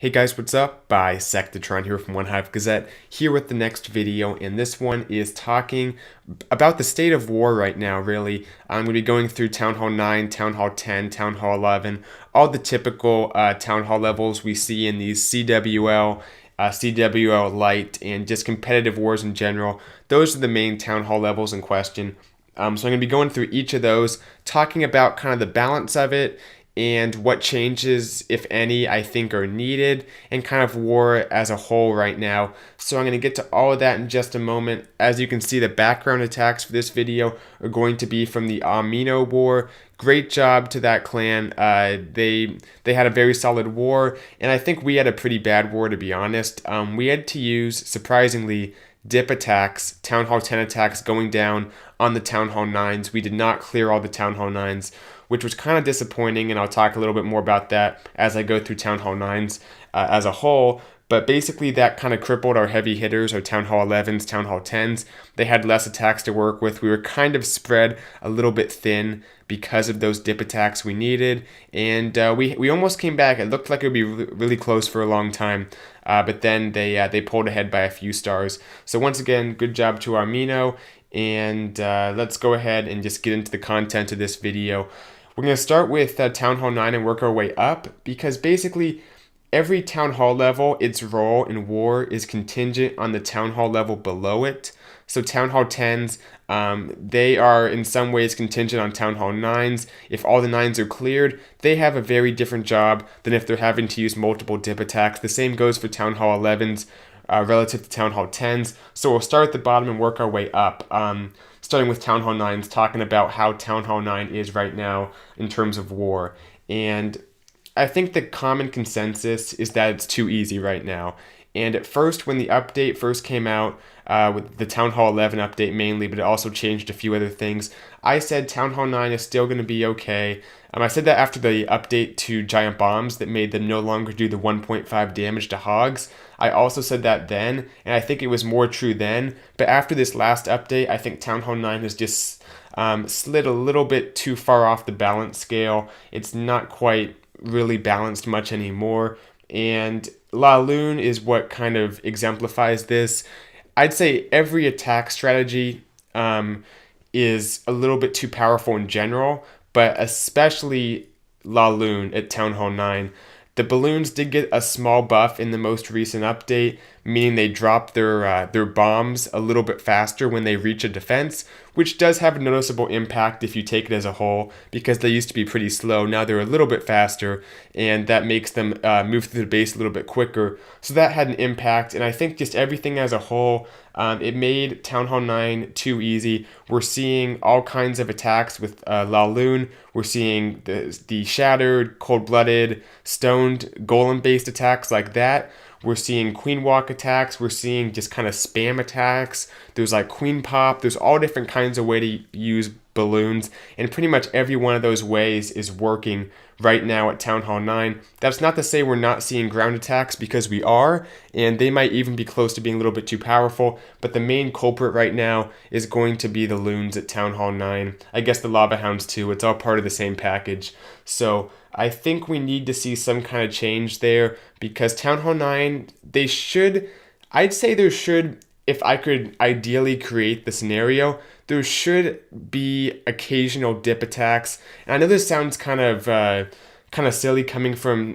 Hey guys, what's up? Bisectatron here from One Hive Gazette, here with the next video, and this one is talking about the state of war right now, really. I'm going to be going through Town Hall 9, Town Hall 10, Town Hall 11, all the typical Town Hall levels we see in these CWL, CWL Lite, and just competitive wars in general. Those are the main Town Hall levels in question. So I'm going to be going through each of those, talking about kind of the balance of it, and what changes, if any, I think are needed, and kind of war as a whole right now. So I'm going to get to all of that in just a moment. As you can see, the background attacks for this video are going to be from the Amino War. Great job to that clan. They had a very solid war, and I think we had a pretty bad war, to be honest. We had to use, surprisingly, dip attacks, Town Hall 10 attacks going down on the Town Hall 9s. We did not clear all the Town Hall 9s, which was kind of disappointing, and I'll talk a little bit more about that as I go through Town Hall 9s as a whole. But basically that kind of crippled our heavy hitters, our Town Hall 11s, Town Hall 10s. They had less attacks to work with. We were kind of spread a little bit thin because of those dip attacks we needed. And we almost came back. It looked like it would be really close for a long time. But then they pulled ahead by a few stars. So once again, good job to Armino. And let's go ahead and just get into the content of this video. We're going to start with Town Hall 9 and work our way up, because basically every Town Hall level, its role in war is contingent on the Town Hall level below it. So Town Hall 10s, they are in some ways contingent on Town Hall 9s. If all the 9s are cleared, they have a very different job than if they're having to use multiple dip attacks. The same goes for Town Hall 11s relative to Town Hall 10s. So we'll start at the bottom and work our way up. Starting with Town Hall 9s, talking about how Town Hall 9 is right now in terms of war. And I think the common consensus is that it's too easy right now. And at first, when the update first came out, with the Town Hall 11 update mainly, but it also changed a few other things, I said Town Hall 9 is still going to be okay. I said that after the update to Giant Bombs that made them no longer do the 1.5 damage to Hogs. I also said that then, and I think it was more true then. But after this last update, I think Town Hall 9 has just slid a little bit too far off the balance scale. It's not quite really balanced much anymore. And La Lune is what kind of exemplifies this. I'd say every attack strategy is a little bit too powerful in general, but especially La Lune at Town Hall 9. The balloons did get a small buff in the most recent update, meaning they dropped their bombs a little bit faster when they reach a defense, which does have a noticeable impact if you take it as a whole, because they used to be pretty slow. Now they're a little bit faster, and that makes them move through the base a little bit quicker. So that had an impact, and I think just everything as a whole, it made Town Hall 9 too easy. We're seeing all kinds of attacks with La Lune. We're seeing the Shattered, Cold-Blooded, Stoned, Golem-based attacks like that. We're seeing Queen Walk attacks. We're seeing just kind of spam attacks. There's like Queen Pop. There's all different kinds of way to use balloons, and pretty much every one of those ways is working right now at Town Hall 9. That's not to say we're not seeing ground attacks, because we are, and they might even be close to being a little bit too powerful, but the main culprit right now is going to be the loons at Town Hall 9. I guess the Lava Hounds too. It's all part of the same package. So I think we need to see some kind of change there, because Town Hall 9, I'd say there should, if I could ideally create the scenario, there should be occasional dip attacks. And I know this sounds kind of silly coming from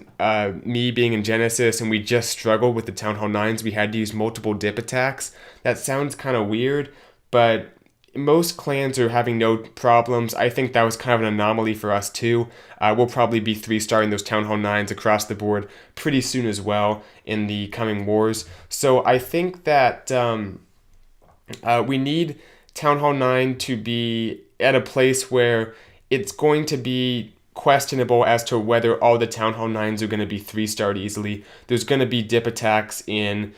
me being in Genesis and we just struggled with the Town Hall 9s. We had to use multiple dip attacks. That sounds kind of weird, but most clans are having no problems. I think that was kind of an anomaly for us too. We'll probably be 3-starring those Town Hall 9s across the board pretty soon as well in the coming wars. So I think that we need Town Hall 9 to be at a place where it's going to be questionable as to whether all the Town Hall 9s are going to be 3-starred easily. There's going to be dip attacks in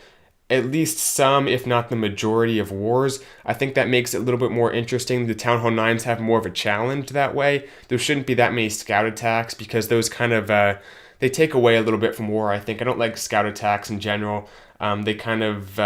at least some, if not the majority of wars. I think that makes it a little bit more interesting. The Town Hall 9s have more of a challenge that way. There shouldn't be that many scout attacks, because those kind of, they take away a little bit from war, I think. I don't like scout attacks in general. They kind of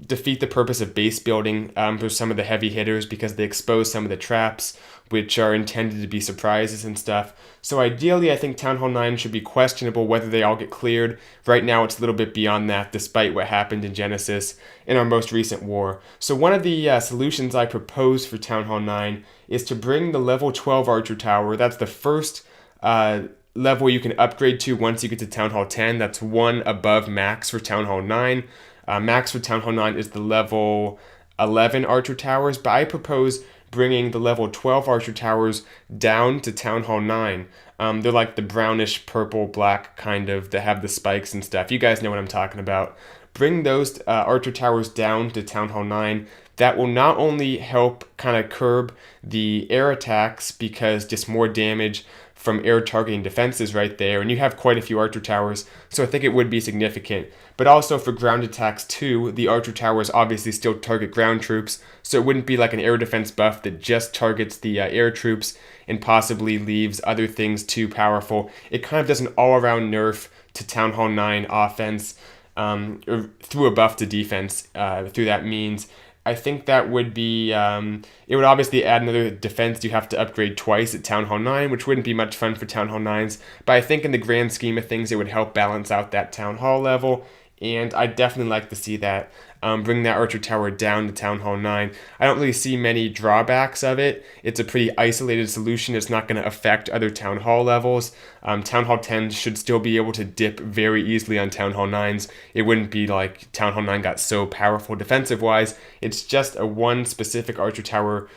defeat the purpose of base building for some of the heavy hitters because they expose some of the traps, which are intended to be surprises and stuff. So ideally, I think Town Hall 9 should be questionable whether they all get cleared. Right now, it's a little bit beyond that, despite what happened in Genesis in our most recent war. So one of the solutions I propose for Town Hall 9 is to bring the level 12 Archer Tower. That's the first level you can upgrade to once you get to Town Hall 10. That's one above max for Town Hall 9. Max for Town Hall 9 is the level 11 Archer Towers, but I propose bringing the level 12 Archer Towers down to Town Hall 9. They're like the brownish purple black kind of that have the spikes and stuff. You guys know what I'm talking about. Bring those Archer Towers down to Town Hall 9. That will not only help kind of curb the air attacks because just more damage from air targeting defenses right there, and you have quite a few Archer Towers, so I think it would be significant. But also for ground attacks too, the Archer Towers obviously still target ground troops, so it wouldn't be like an air defense buff that just targets the air troops and possibly leaves other things too powerful. It kind of does an all-around nerf to Town Hall 9 offense or through a buff to defense through that means. I think that would be, it would obviously add another defense you have to upgrade twice at Town Hall 9, which wouldn't be much fun for Town Hall 9s, but I think in the grand scheme of things, it would help balance out that Town Hall level, and I'd definitely like to see that. Bring that Archer Tower down to Town Hall 9. I don't really see many drawbacks of it. It's a pretty isolated solution. It's not going to affect other Town Hall levels. Town Hall 10 should still be able to dip very easily on Town Hall 9s. It wouldn't be like Town Hall 9 got so powerful defensive-wise. It's just a one specific Archer Tower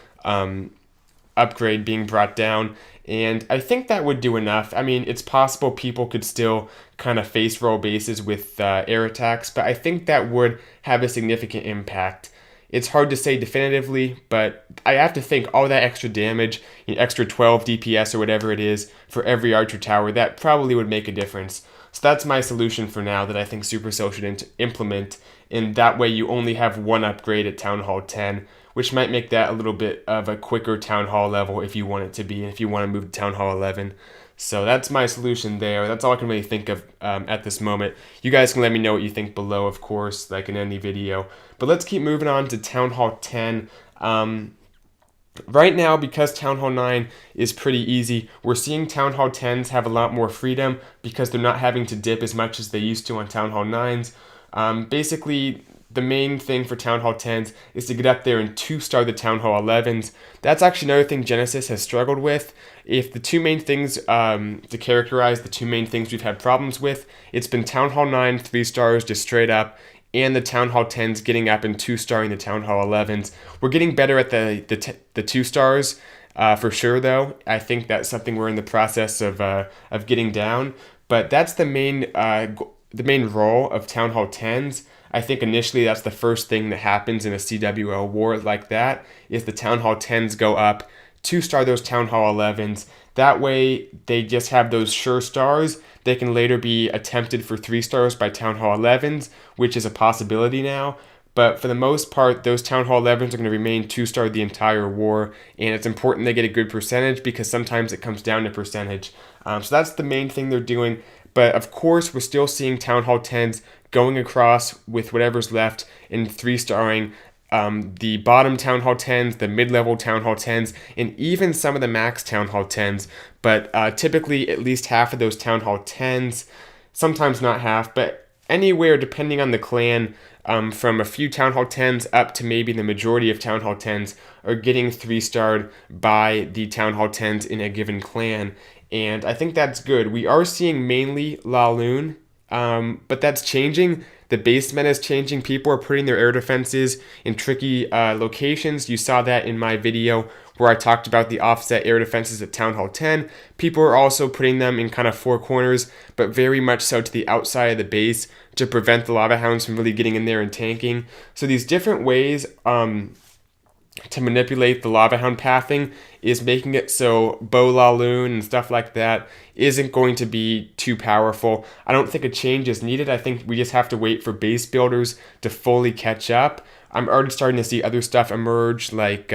upgrade being brought down, and I think that would do enough. I mean, it's possible people could still kind of face roll bases with air attacks, but I think that would have a significant impact. It's hard to say definitively, but I have to think all that extra damage, extra 12 DPS or whatever it is for every Archer Tower, that probably would make a difference. So that's my solution for now that I think Supercell should implement, and that way you only have one upgrade at Town Hall 10, which might make that a little bit of a quicker Town Hall level if you want it to be, and if you want to move to Town Hall 11. So that's my solution there. That's all I can really think of at this moment. You guys can let me know what you think below, of course, like in any video. But let's keep moving on to Town Hall 10. Right now, because Town Hall 9 is pretty easy, we're seeing Town Hall 10s have a lot more freedom because they're not having to dip as much as they used to on Town Hall 9s. Basically, the main thing for Town Hall 10s is to get up there and 2-star the Town Hall 11s. That's actually another thing Genesis has struggled with. If the two main things, to characterize the two main things we've had problems with, it's been Town Hall 9 3 stars just straight up, and the Town Hall 10s getting up and 2-starring the Town Hall 11s. We're getting better at the 2 stars for sure, though. I think that's something we're in the process of getting down. But that's the main role of Town Hall 10s. I think initially that's the first thing that happens in a CWL war like that, is the Town Hall 10s go up, 2-star those Town Hall 11s. That way they just have those sure stars. They can later be attempted for 3 stars by Town Hall 11s, which is a possibility now. But for the most part, those Town Hall 11s are going to remain 2-star the entire war, and it's important they get a good percentage because sometimes it comes down to percentage. So that's the main thing they're doing. But of course, we're still seeing Town Hall 10s going across with whatever's left and 3-starring the bottom Town Hall 10s, the mid-level Town Hall 10s, and even some of the max Town Hall 10s. But typically at least half of those Town Hall 10s, sometimes not half, but anywhere depending on the clan, from a few Town Hall 10s up to maybe the majority of Town Hall 10s are getting 3-starred by the Town Hall 10s in a given clan. And I think that's good. We are seeing mainly Laloon, but that's changing. The base meta is changing. People are putting their air defenses in tricky locations. You saw that in my video where I talked about the offset air defenses at Town Hall 10. People are also putting them in kind of 4 corners, but very much so to the outside of the base to prevent the Lava Hounds from really getting in there and tanking. So these different ways to manipulate the Lava Hound pathing is making it so Bow Laloon and stuff like that isn't going to be too powerful. I don't think a change is needed. I think we just have to wait for base builders to fully catch up. I'm already starting to see other stuff emerge, like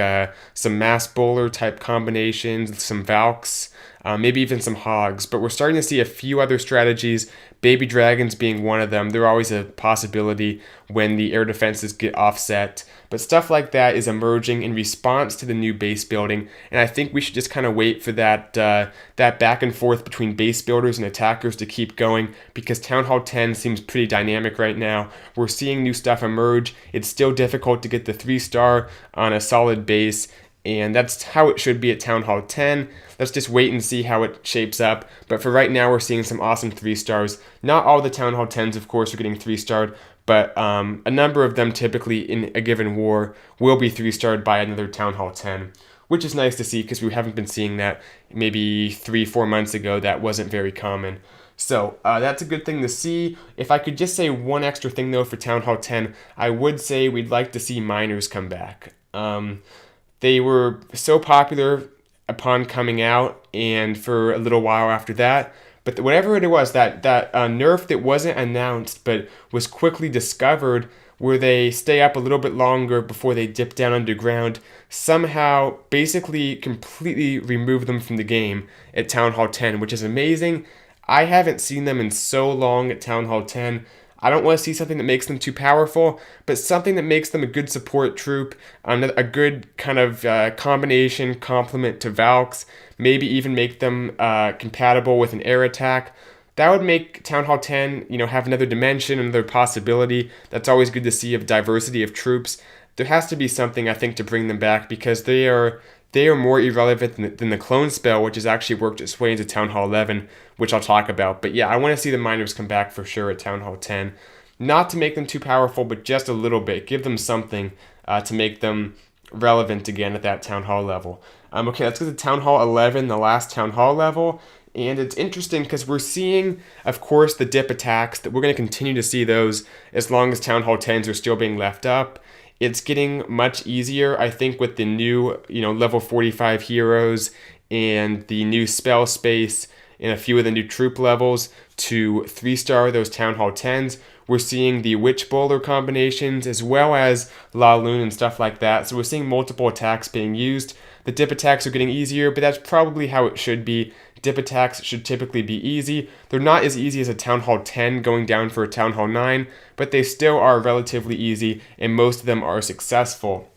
some Mass Bowler type combinations, some Valks, maybe even some Hogs. But we're starting to see a few other strategies baby dragons being one of them. They're always a possibility when the air defenses get offset. But stuff like that is emerging in response to the new base building, and I think we should just kind of wait for that back and forth between base builders and attackers to keep going, because Town Hall 10 seems pretty dynamic right now. We're seeing new stuff emerge. It's still difficult to get the 3-star on a solid base, and that's how it should be at Town Hall 10. Let's just wait and see how it shapes up. But for right now, we're seeing some awesome 3-stars. Not all the Town Hall 10s, of course, are getting 3-starred, but a number of them typically in a given war will be 3-starred by another Town Hall 10, which is nice to see because we haven't been seeing that maybe 3-4 months ago. That wasn't very common. So that's a good thing to see. If I could just say one extra thing, though, for Town Hall 10, I would say we'd like to see miners come back. They were so popular upon coming out and for a little while after that. But whatever it was, that nerf that wasn't announced but was quickly discovered, where they stay up a little bit longer before they dip down underground, somehow basically completely removed them from the game at Town Hall 10, which is amazing. I haven't seen them in so long at Town Hall 10. I don't want to see something that makes them too powerful, but something that makes them a good support troop, a good kind of combination complement to Valks, maybe even make them compatible with an air attack. That would make Town Hall 10, have another dimension, another possibility. That's always good to see, of diversity of troops. There has to be something, I think, to bring them back, because they are more irrelevant than the clone spell, which has actually worked its way into Town Hall 11, which I'll talk about. But yeah, I want to see the miners come back for sure at Town Hall 10. Not to make them too powerful, but just a little bit. Give them something to make them relevant again at that Town Hall level. Okay, let's go to Town Hall 11, the last Town Hall level. And it's interesting because we're seeing, of course, the dip attacks, that we're going to continue to see those as long as Town Hall 10s are still being left up. It's getting much easier, I think, with the new, level 45 heroes and the new spell space and a few of the new troop levels to 3-star those Town Hall 10s. We're seeing the Witch Bowler combinations as well as La Lune and stuff like that. So we're seeing multiple attacks being used. The dip attacks are getting easier, but that's probably how it should be. Dip attacks should typically be easy. They're not as easy as a Town Hall 10 going down for a Town Hall 9, but they still are relatively easy, and most of them are successful,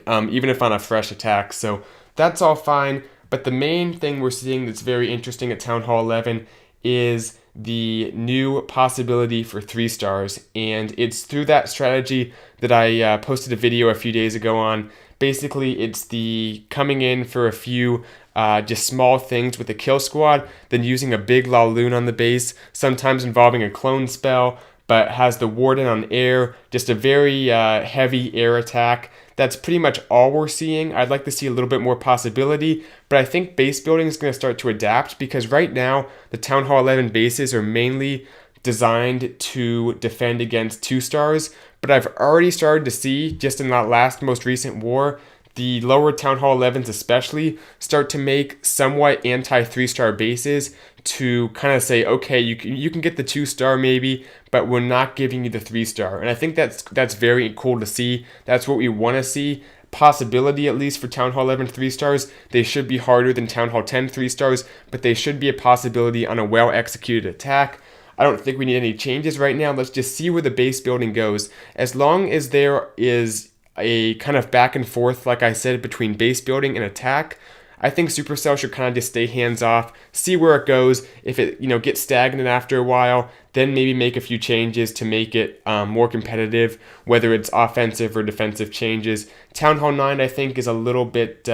even if on a fresh attack. So that's all fine, but the main thing we're seeing that's very interesting at Town Hall 11 is the new possibility for 3-stars, and it's through that strategy that I posted a video a few days ago on. Basically, it's the coming in for a few just small things with the kill squad, then using a big La Lune on the base, sometimes involving a clone spell, but has the Warden on air, just a very heavy air attack. That's pretty much all we're seeing. I'd like to see a little bit more possibility, but I think base building is going to start to adapt, because right now the Town Hall 11 bases are mainly designed to defend against 2-stars, but I've already started to see, just in that most recent war, the lower Town Hall 11s especially start to make somewhat anti-3-star bases to kind of say, okay, you can get the 2-star maybe, but we're not giving you the 3-star. And I think that's very cool to see. That's what we want to see. Possibility, at least for Town Hall 11 3-stars. They should be harder than Town Hall 10 3-stars, but they should be a possibility on a well-executed attack. I don't think we need any changes right now. Let's just see where the base building goes. As long as there is a kind of back and forth, like I said, between base building and attack, I think Supercell should kind of just stay hands off, see where it goes. If it gets stagnant after a while, then maybe make a few changes to make it more competitive, whether it's offensive or defensive changes. Town Hall 9, I think, is a little bit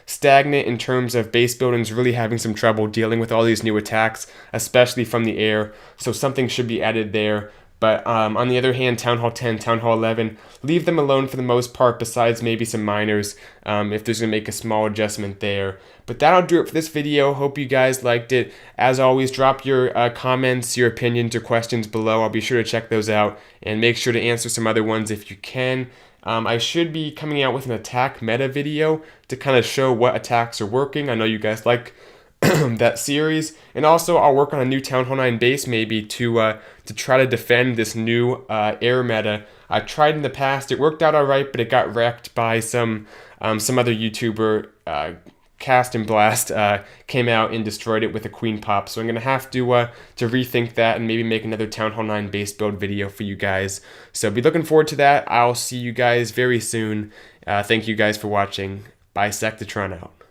stagnant in terms of base buildings really having some trouble dealing with all these new attacks, especially from the air, so something should be added there. But on the other hand, Town Hall 10, Town Hall 11, leave them alone for the most part, besides maybe some minors, if there's going to make a small adjustment there. But that'll do it for this video. Hope you guys liked it. As always, drop your comments, your opinions, or questions below. I'll be sure to check those out, and make sure to answer some other ones if you can. I should be coming out with an attack meta video to kind of show what attacks are working. I know you guys like that series, and also I'll work on a new Town Hall 9 base maybe to try to defend this new air meta. I've tried in the past, it worked out alright, but it got wrecked by some other YouTuber Cast and Blast came out and destroyed it with a Queen Pop. So I'm going to have to rethink that and maybe make another Town Hall 9 base build video for you guys. So be looking forward to that. I'll see you guys very soon. Thank you guys for watching. Bisectatron out.